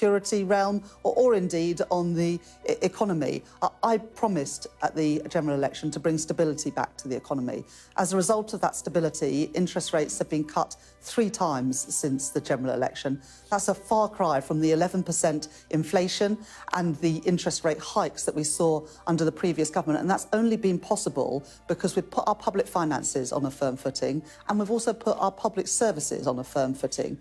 security realm or indeed on the economy. I promised at the general election to bring stability back to the economy. As a result of that stability, interest rates have been cut 3 times since the general election. That's a far cry from the 11% inflation and the interest rate hikes that we saw under the previous government. And that's only been possible because we've put our public finances on a firm footing, and we've also put our public services on a firm footing,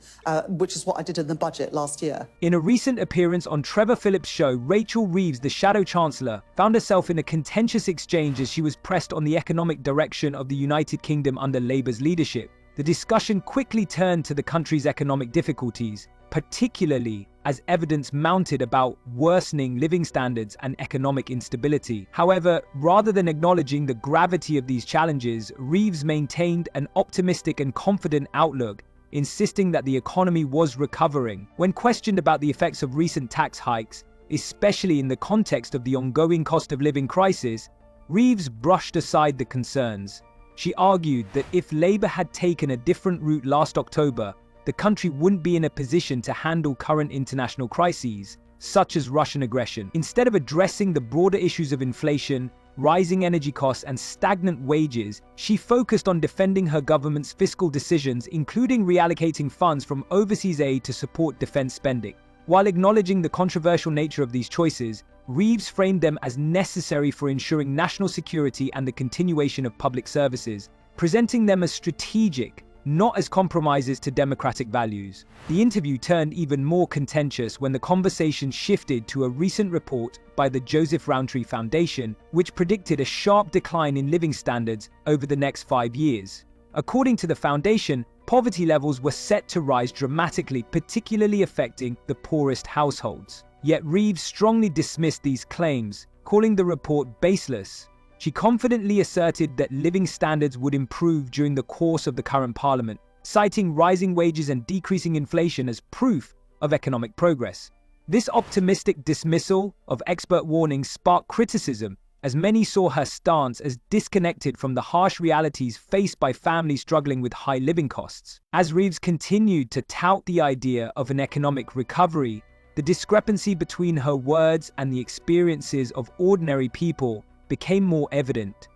which is what I did in the budget last year. In a recent appearance on Trevor Phillips' show, Rachel Reeves, the shadow chancellor, found herself in a contentious exchange as she was pressed on the economic direction of the United Kingdom under Labour's leadership. The discussion quickly turned to the country's economic difficulties, particularly as evidence mounted about worsening living standards and economic instability. However, rather than acknowledging the gravity of these challenges, Reeves maintained an optimistic and confident outlook, insisting that the economy was recovering. When questioned about the effects of recent tax hikes, especially in the context of the ongoing cost of living crisis, Reeves brushed aside the concerns. She argued that if Labour had taken a different route last October, the country wouldn't be in a position to handle current international crises, such as Russian aggression. Instead of addressing the broader issues of inflation, rising energy costs, and stagnant wages, she focused on defending her government's fiscal decisions, including reallocating funds from overseas aid to support defence spending. While acknowledging the controversial nature of these choices, Reeves framed them as necessary for ensuring national security and the continuation of public services, presenting them as strategic, not as compromises to democratic values. The interview turned even more contentious when the conversation shifted to a recent report by the Joseph Rowntree Foundation, which predicted a sharp decline in living standards over the next 5 years. According to the foundation, poverty levels were set to rise dramatically, particularly affecting the poorest households. Yet Reeves strongly dismissed these claims, calling the report baseless. She confidently asserted that living standards would improve during the course of the current parliament, citing rising wages and decreasing inflation as proof of economic progress. This optimistic dismissal of expert warnings sparked criticism, as many saw her stance as disconnected from the harsh realities faced by families struggling with high living costs. As Reeves continued to tout the idea of an economic recovery, the discrepancy between her words and the experiences of ordinary people became more evident.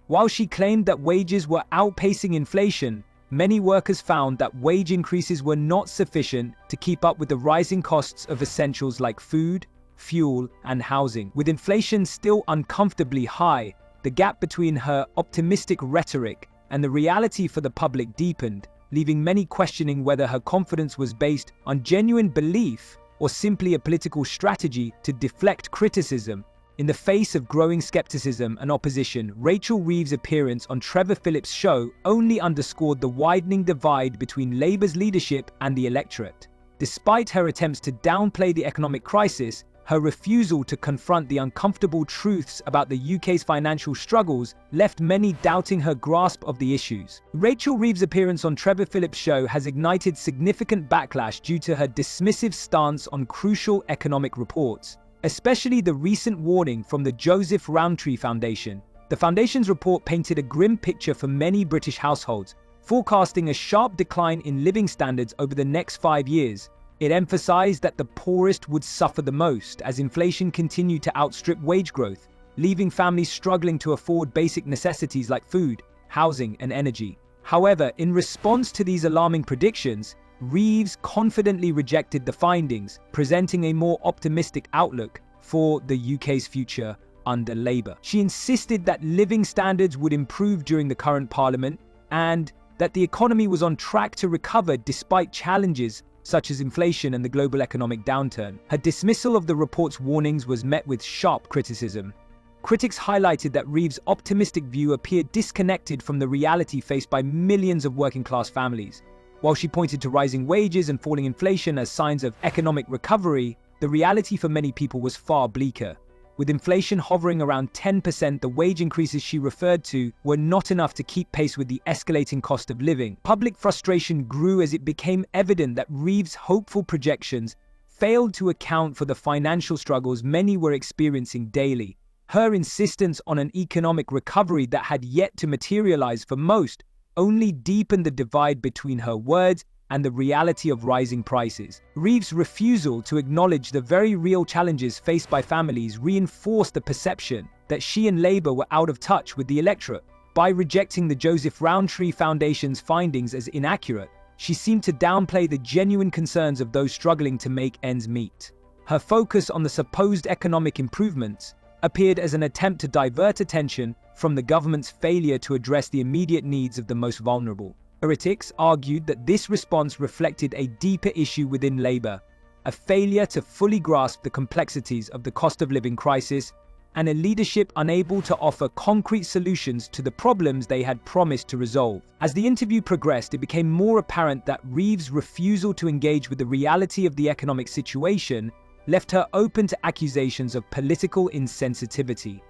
While she claimed that wages were outpacing inflation, many workers found that wage increases were not sufficient to keep up with the rising costs of essentials like food, fuel, and housing. With inflation still uncomfortably high, the gap between her optimistic rhetoric and the reality for the public deepened, leaving many questioning whether her confidence was based on genuine belief or simply a political strategy to deflect criticism. In the face of growing skepticism and opposition, Rachel Reeves' appearance on Trevor Phillips' show only underscored the widening divide between Labour's leadership and the electorate. Despite her attempts to downplay the economic crisis, her refusal to confront the uncomfortable truths about the UK's financial struggles left many doubting her grasp of the issues. Rachel Reeves' appearance on Trevor Phillips' show has ignited significant backlash due to her dismissive stance on crucial economic reports, especially the recent warning from the Joseph Rowntree Foundation. The foundation's report painted a grim picture for many British households, forecasting a sharp decline in living standards over the next 5 years. It emphasized that the poorest would suffer the most as inflation continued to outstrip wage growth, leaving families struggling to afford basic necessities like food, housing, and energy. However, in response to these alarming predictions, Reeves confidently rejected the findings, presenting a more optimistic outlook for the UK's future under Labour. She insisted that living standards would improve during the current parliament and that the economy was on track to recover despite challenges such as inflation and the global economic downturn. Her dismissal of the report's warnings was met with sharp criticism. Critics highlighted that Reeves' optimistic view appeared disconnected from the reality faced by millions of working-class families. While she pointed to rising wages and falling inflation as signs of economic recovery, the reality for many people was far bleaker. With inflation hovering around 10%, the wage increases she referred to were not enough to keep pace with the escalating cost of living. Public frustration grew as it became evident that Reeves' hopeful projections failed to account for the financial struggles many were experiencing daily. Her insistence on an economic recovery that had yet to materialize for most only deepened the divide between her words and the reality of rising prices. Reeves' refusal to acknowledge the very real challenges faced by families reinforced the perception that she and Labour were out of touch with the electorate. By rejecting the Joseph Rowntree Foundation's findings as inaccurate, she seemed to downplay the genuine concerns of those struggling to make ends meet. Her focus on the supposed economic improvements appeared as an attempt to divert attention from the government's failure to address the immediate needs of the most vulnerable. Critics argued that this response reflected a deeper issue within Labour, a failure to fully grasp the complexities of the cost of living crisis, and a leadership unable to offer concrete solutions to the problems they had promised to resolve. As the interview progressed, it became more apparent that Reeves' refusal to engage with the reality of the economic situation left her open to accusations of political insensitivity.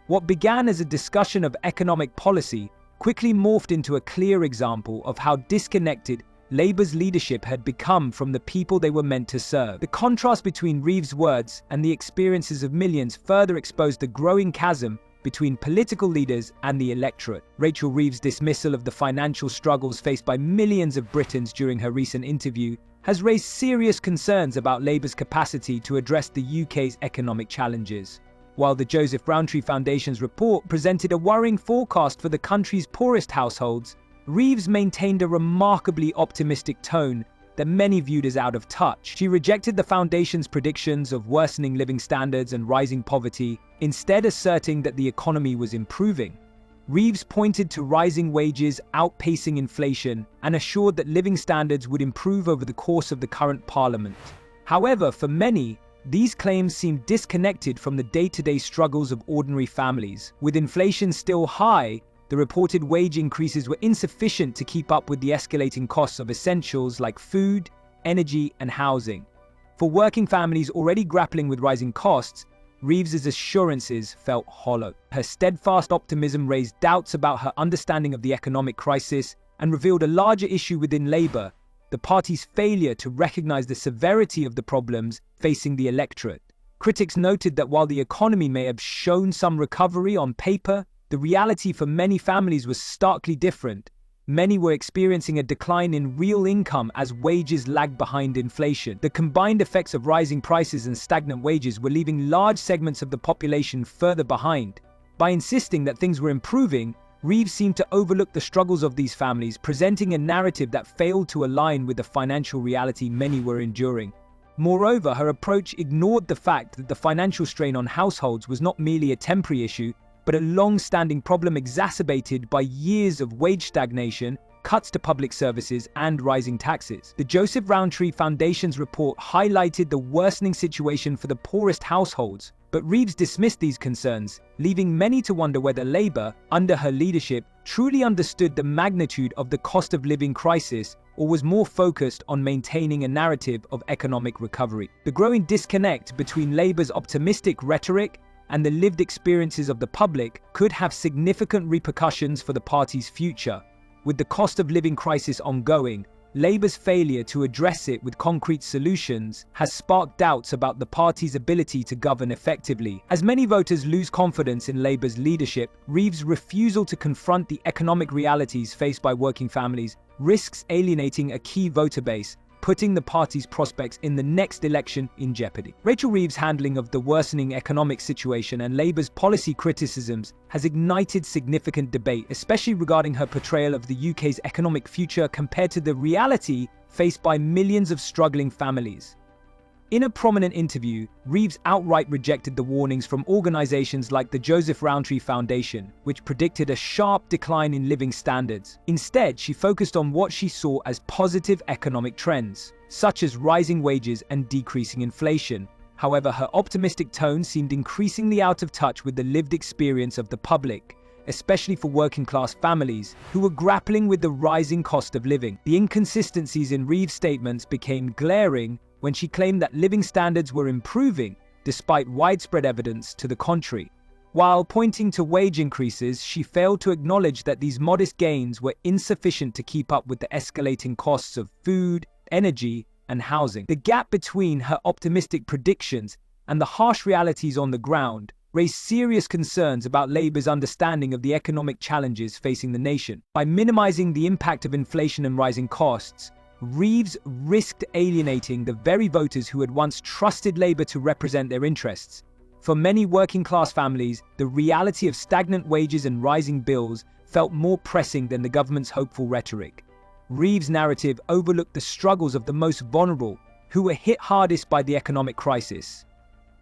What began as a discussion of economic policy quickly morphed into a clear example of how disconnected Labour's leadership had become from the people they were meant to serve. The contrast between Reeves' words and the experiences of millions further exposed the growing chasm between political leaders and the electorate. Rachel Reeves' dismissal of the financial struggles faced by millions of Britons during her recent interview has raised serious concerns about Labour's capacity to address the UK's economic challenges. While the Joseph Rowntree Foundation's report presented a worrying forecast for the country's poorest households, Reeves maintained a remarkably optimistic tone that many viewed as out of touch. She rejected the Foundation's predictions of worsening living standards and rising poverty, instead asserting that the economy was improving. Reeves pointed to rising wages outpacing inflation and assured that living standards would improve over the course of the current parliament. However, for many, these claims seemed disconnected from the day-to-day struggles of ordinary families. With inflation still high, the reported wage increases were insufficient to keep up with the escalating costs of essentials like food, energy, and housing. For working families already grappling with rising costs, Reeves's assurances felt hollow. Her steadfast optimism raised doubts about her understanding of the economic crisis and revealed a larger issue within Labour: the party's failure to recognise the severity of the problems facing the electorate. Critics noted that while the economy may have shown some recovery on paper, the reality for many families was starkly different. Many were experiencing a decline in real income as wages lagged behind inflation. The combined effects of rising prices and stagnant wages were leaving large segments of the population further behind. By insisting that things were improving, Reeves seemed to overlook the struggles of these families, presenting a narrative that failed to align with the financial reality many were enduring. Moreover, her approach ignored the fact that the financial strain on households was not merely a temporary issue, but a long-standing problem exacerbated by years of wage stagnation, cuts to public services, and rising taxes. The Joseph Rowntree Foundation's report highlighted the worsening situation for the poorest households, but Reeves dismissed these concerns, leaving many to wonder whether Labour, under her leadership, truly understood the magnitude of the cost of living crisis or was more focused on maintaining a narrative of economic recovery. The growing disconnect between Labour's optimistic rhetoric and the lived experiences of the public could have significant repercussions for the party's future. With the cost of living crisis ongoing, Labour's failure to address it with concrete solutions has sparked doubts about the party's ability to govern effectively. As many voters lose confidence in Labour's leadership, Reeves' refusal to confront the economic realities faced by working families risks alienating a key voter base, putting the party's prospects in the next election in jeopardy. Rachel Reeves' handling of the worsening economic situation and Labour's policy criticisms has ignited significant debate, especially regarding her portrayal of the UK's economic future compared to the reality faced by millions of struggling families. In a prominent interview, Reeves outright rejected the warnings from organisations like the Joseph Rowntree Foundation, which predicted a sharp decline in living standards. Instead, she focused on what she saw as positive economic trends, such as rising wages and decreasing inflation. However, her optimistic tone seemed increasingly out of touch with the lived experience of the public, especially for working-class families who were grappling with the rising cost of living. The inconsistencies in Reeves' statements became glaring when she claimed that living standards were improving despite widespread evidence to the contrary. While pointing to wage increases, she failed to acknowledge that these modest gains were insufficient to keep up with the escalating costs of food, energy, and housing. The gap between her optimistic predictions and the harsh realities on the ground raised serious concerns about Labour's understanding of the economic challenges facing the nation. By minimising the impact of inflation and rising costs, Reeves risked alienating the very voters who had once trusted Labour to represent their interests. For many working-class families, the reality of stagnant wages and rising bills felt more pressing than the government's hopeful rhetoric. Reeves' narrative overlooked the struggles of the most vulnerable, who were hit hardest by the economic crisis.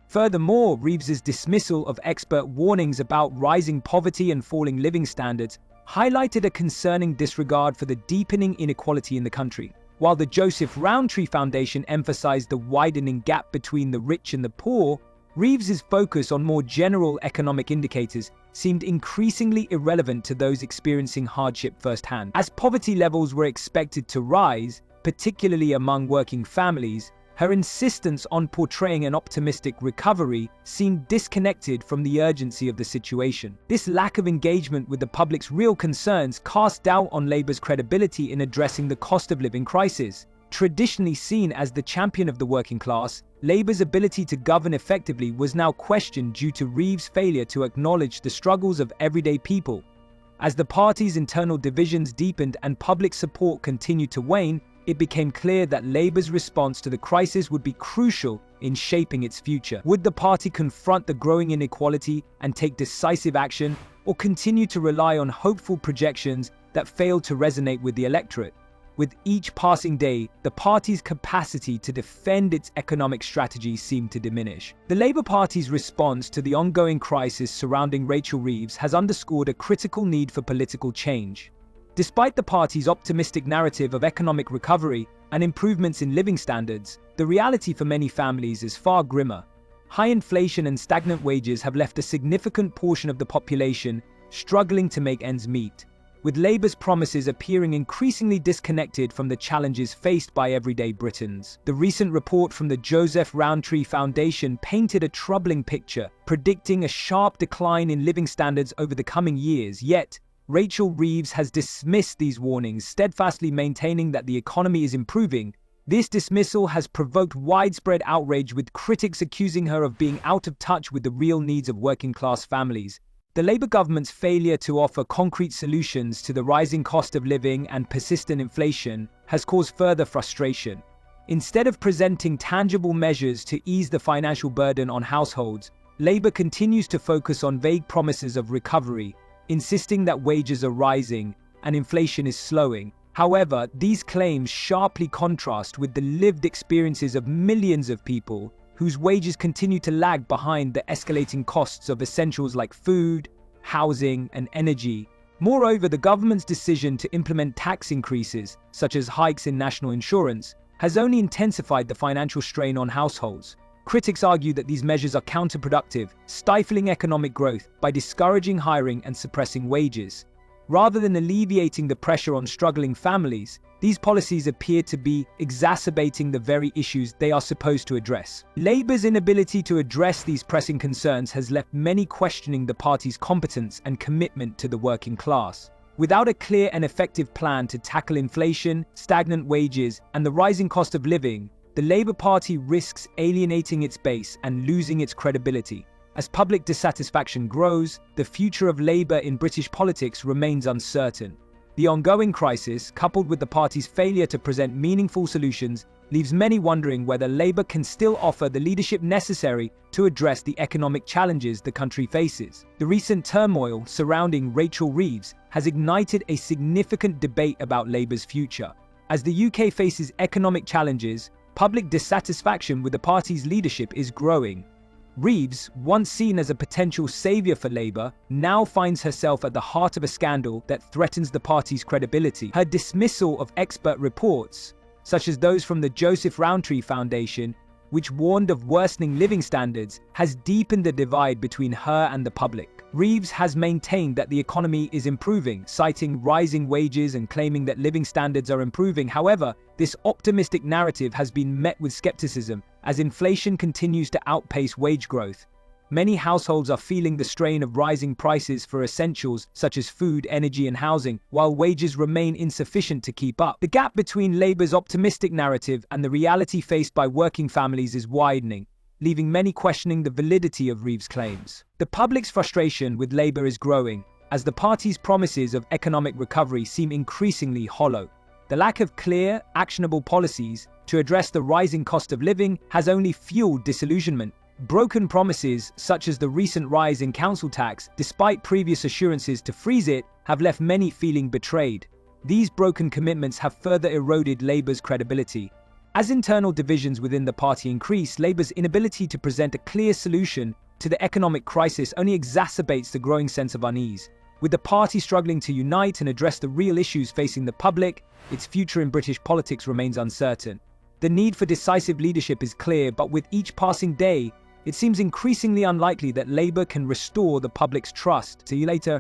Furthermore, Reeves's dismissal of expert warnings about rising poverty and falling living standards highlighted a concerning disregard for the deepening inequality in the country. While the Joseph Rowntree Foundation emphasized the widening gap between the rich and the poor, Reeves's focus on more general economic indicators seemed increasingly irrelevant to those experiencing hardship firsthand. As poverty levels were expected to rise, particularly among working families, her insistence on portraying an optimistic recovery seemed disconnected from the urgency of the situation. This lack of engagement with the public's real concerns cast doubt on Labour's credibility in addressing the cost of living crisis. Traditionally seen as the champion of the working class, Labour's ability to govern effectively was now questioned due to Reeves' failure to acknowledge the struggles of everyday people. As the party's internal divisions deepened and public support continued to wane, it became clear that Labour's response to the crisis would be crucial in shaping its future. Would the party confront the growing inequality and take decisive action, or continue to rely on hopeful projections that failed to resonate with the electorate? With each passing day, the party's capacity to defend its economic strategy seemed to diminish. The Labour Party's response to the ongoing crisis surrounding Rachel Reeves has underscored a critical need for political change. Despite the party's optimistic narrative of economic recovery and improvements in living standards, the reality for many families is far grimmer. High inflation and stagnant wages have left a significant portion of the population struggling to make ends meet, with Labour's promises appearing increasingly disconnected from the challenges faced by everyday Britons. The recent report from the Joseph Rowntree Foundation painted a troubling picture, predicting a sharp decline in living standards over the coming years. Yet, Rachel Reeves has dismissed these warnings, steadfastly maintaining that the economy is improving. This dismissal has provoked widespread outrage, with critics accusing her of being out of touch with the real needs of working-class families. The Labour government's failure to offer concrete solutions to the rising cost of living and persistent inflation has caused further frustration. Instead of presenting tangible measures to ease the financial burden on households, Labour continues to focus on vague promises of recovery, insisting that wages are rising and inflation is slowing. However, these claims sharply contrast with the lived experiences of millions of people whose wages continue to lag behind the escalating costs of essentials like food, housing, and energy. Moreover, the government's decision to implement tax increases, such as hikes in national insurance, has only intensified the financial strain on households. Critics argue that these measures are counterproductive, stifling economic growth by discouraging hiring and suppressing wages. Rather than alleviating the pressure on struggling families, these policies appear to be exacerbating the very issues they are supposed to address. Labour's inability to address these pressing concerns has left many questioning the party's competence and commitment to the working class. Without a clear and effective plan to tackle inflation, stagnant wages, and the rising cost of living, the Labour Party risks alienating its base and losing its credibility. As public dissatisfaction grows, the future of Labour in British politics remains uncertain. The ongoing crisis, coupled with the party's failure to present meaningful solutions, leaves many wondering whether Labour can still offer the leadership necessary to address the economic challenges the country faces. The recent turmoil surrounding Rachel Reeves has ignited a significant debate about Labour's future. As the UK faces economic challenges, public dissatisfaction with the party's leadership is growing. Reeves, once seen as a potential savior for Labour, now finds herself at the heart of a scandal that threatens the party's credibility. Her dismissal of expert reports, such as those from the Joseph Rowntree Foundation, which warned of worsening living standards, has deepened the divide between her and the public. Reeves has maintained that the economy is improving, citing rising wages and claiming that living standards are improving. However, this optimistic narrative has been met with skepticism as inflation continues to outpace wage growth. Many households are feeling the strain of rising prices for essentials such as food, energy, and housing, while wages remain insufficient to keep up. The gap between Labour's optimistic narrative and the reality faced by working families is widening, leaving many questioning the validity of Reeves' claims. The public's frustration with Labour is growing, as the party's promises of economic recovery seem increasingly hollow. The lack of clear, actionable policies to address the rising cost of living has only fueled disillusionment. Broken promises, such as the recent rise in council tax, despite previous assurances to freeze it, have left many feeling betrayed. These broken commitments have further eroded Labour's credibility. As internal divisions within the party increase, Labour's inability to present a clear solution to the economic crisis only exacerbates the growing sense of unease. With the party struggling to unite and address the real issues facing the public, its future in British politics remains uncertain. The need for decisive leadership is clear, but with each passing day, it seems increasingly unlikely that Labour can restore the public's trust. See you later.